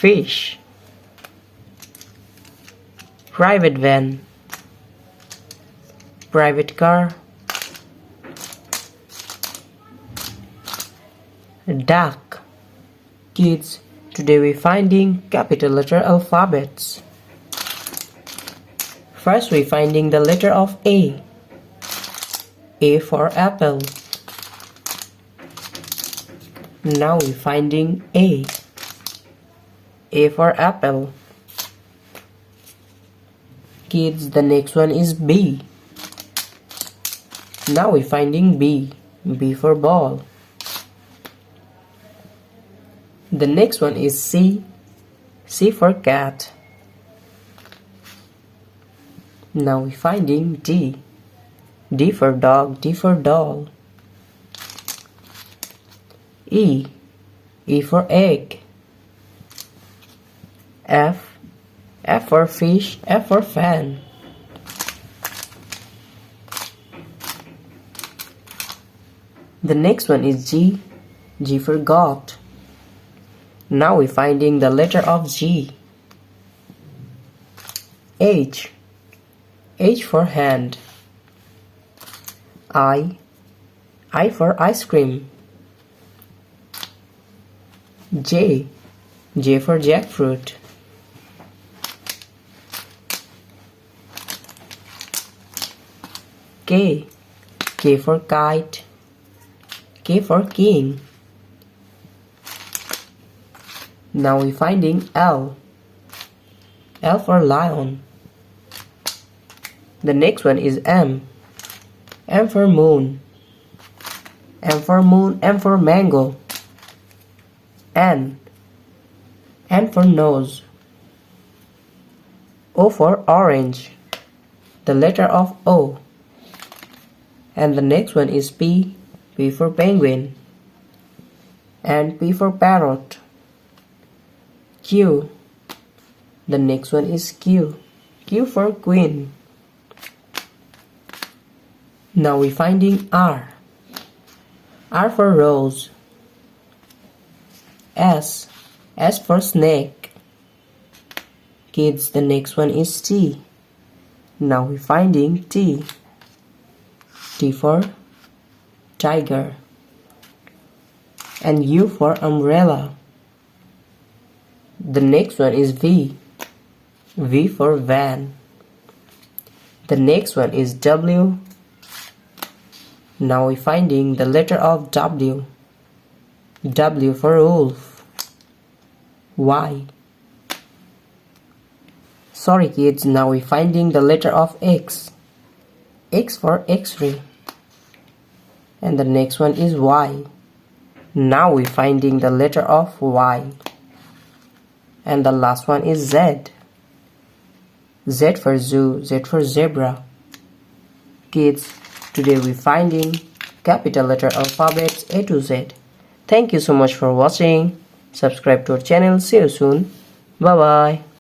fish. Private van, private car, duck. Kids, today we're finding capital letter alphabets. First we're finding the letter of A. A for apple. Now we're finding A. A for apple. Kids, the next one is B. Now we're finding B. B for ball. The next one is C. C for cat. Now we're finding D. D for dog. D for doll. E. E for egg. F. F for fish. F for fan. The next one is G. G for goat. Now we're finding the letter of G. H. H for hand. I. I for ice cream. J. J for jackfruit. K. K for kite. K for king. Now we're finding L. L for lion. The next one is M. M for moon. M for moon. M for mango. N. N for nose. O for orange. The letter of O. And the next one is P. P for penguin. And P for parrot. Q. The next one is Q. Q for queen. Now we're finding R. R for rose. S. S for snake. Kids, the next one is T. Now we're finding T. T for tiger. And U for umbrella. The next one is V. V for van. The next one is W. Now we're finding the letter of W. W for wolf. Y. Sorry kids, now we're finding the letter of X. X for X-ray. And the next one is Y. Now we're finding the letter of Y. And the last one is Z. Z for zoo. Z for zebra. Kids, today we're finding capital letter alphabets A to Z. Thank you so much for watching. Subscribe to our channel. See you soon. Bye bye.